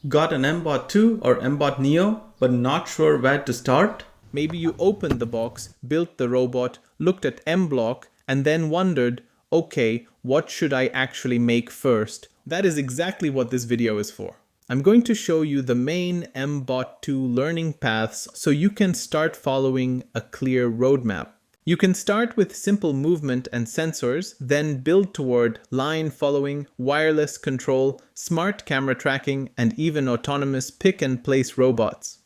Got an mBot2 or mBot Neo, but not sure where to start? Maybe you opened the box, built the robot, looked at mBlock, and then wondered, okay, what should I actually make first? That is exactly what this video is for. I'm going to show you the main mBot2 learning paths so you can start following a clear roadmap. You can start with simple movement and sensors, then build toward line following, wireless control, smart camera tracking, and even autonomous pick-and-place robots.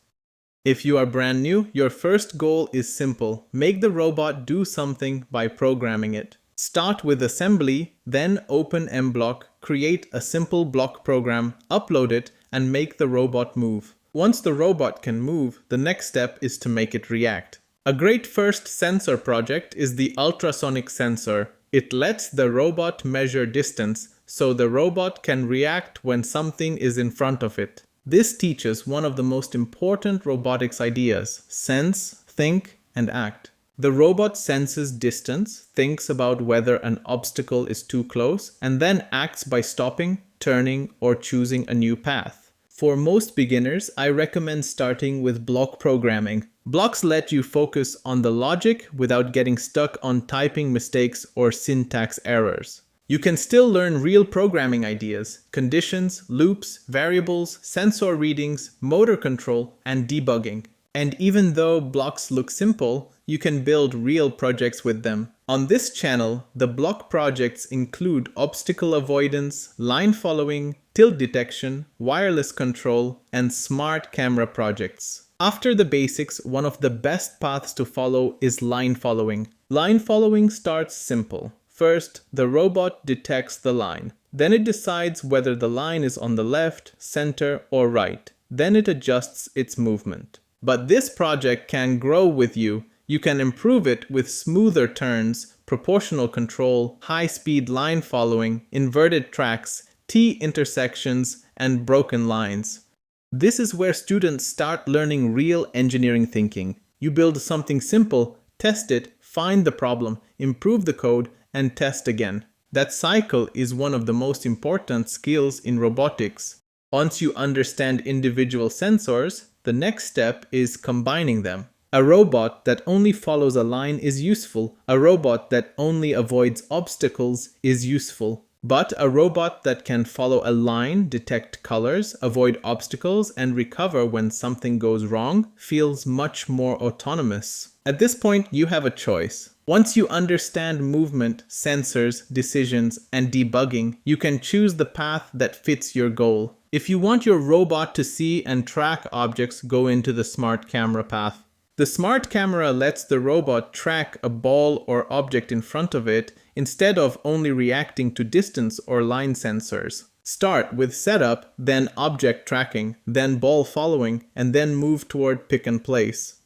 If you are brand new, your first goal is simple. Make the robot do something by programming it. Start with assembly, then open mBlock, create a simple block program, upload it, and make the robot move. Once the robot can move, the next step is to make it react. A great first sensor project is the ultrasonic sensor. It lets the robot measure distance, so the robot can react when something is in front of it. This teaches one of the most important robotics ideas: sense, think, and act. The robot senses distance, thinks about whether an obstacle is too close, and then acts by stopping, turning, or choosing a new path. For most beginners, I recommend starting with block programming. Blocks let you focus on the logic without getting stuck on typing mistakes or syntax errors. You can still learn real programming ideas: conditions, loops, variables, sensor readings, motor control, and debugging. And even though blocks look simple, you can build real projects with them. On this channel, the block projects include obstacle avoidance, line following, tilt detection, wireless control, and smart camera projects. After the basics, one of the best paths to follow is line following. Line following starts simple. First, the robot detects the line. Then it decides whether the line is on the left, center, or right. Then it adjusts its movement. But this project can grow with you. You can improve it with smoother turns, proportional control, high-speed line following, inverted tracks, T-intersections, and broken lines. This is where students start learning real engineering thinking. You build something simple, test it, find the problem, improve the code, and test again. That cycle is one of the most important skills in robotics. Once you understand individual sensors, the next step is combining them. A robot that only follows a line is useful. A robot that only avoids obstacles is useful. But a robot that can follow a line, detect colors, avoid obstacles, and recover when something goes wrong feels much more autonomous. At this point, you have a choice. Once you understand movement, sensors, decisions, and debugging, you can choose the path that fits your goal. If you want your robot to see and track objects, go into the smart camera path. The smart camera lets the robot track a ball or object in front of it instead of only reacting to distance or line sensors. Start with setup, then object tracking, then ball following, and then move toward pick and place.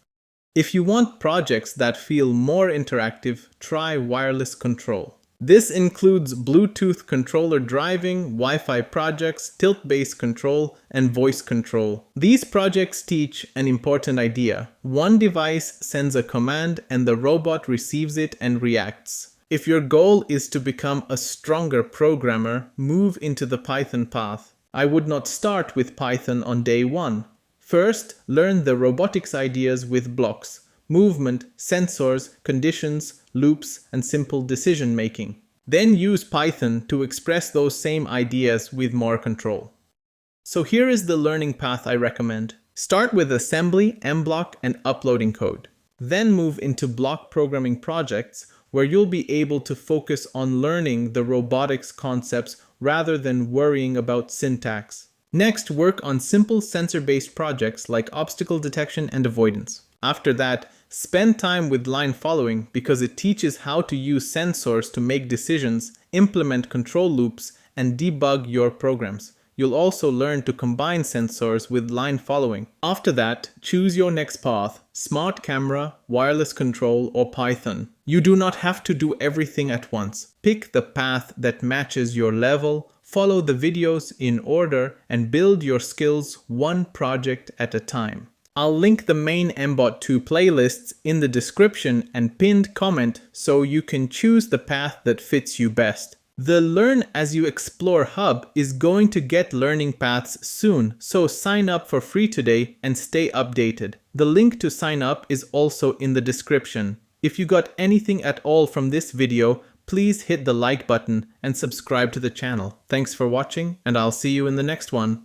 If you want projects that feel more interactive, try wireless control. This includes Bluetooth controller driving, Wi-Fi projects, tilt-based control, and voice control. These projects teach an important idea. One device sends a command and the robot receives it and reacts. If your goal is to become a stronger programmer, move into the Python path. I would not start with Python on day one. First, learn the robotics ideas with blocks: movement, sensors, conditions, loops, and simple decision making. Then use Python to express those same ideas with more control. So here is the learning path I recommend. Start with assembly, mBlock, and uploading code. Then move into block programming projects where you'll be able to focus on learning the robotics concepts rather than worrying about syntax. Next, work on simple sensor-based projects like obstacle detection and avoidance. After that, spend time with line following because it teaches how to use sensors to make decisions, implement control loops, and debug your programs. You'll also learn to combine sensors with line following. After that, choose your next path: smart camera, wireless control, or Python. You do not have to do everything at once. Pick the path that matches your level, follow the videos in order, and build your skills one project at a time. I'll link the main mBot2 playlists in the description and pinned comment so you can choose the path that fits you best. The Learn As You Explore Hub is going to get learning paths soon, so sign up for free today and stay updated. The link to sign up is also in the description. If you got anything at all from this video, please hit the like button and subscribe to the channel. Thanks for watching, and I'll see you in the next one.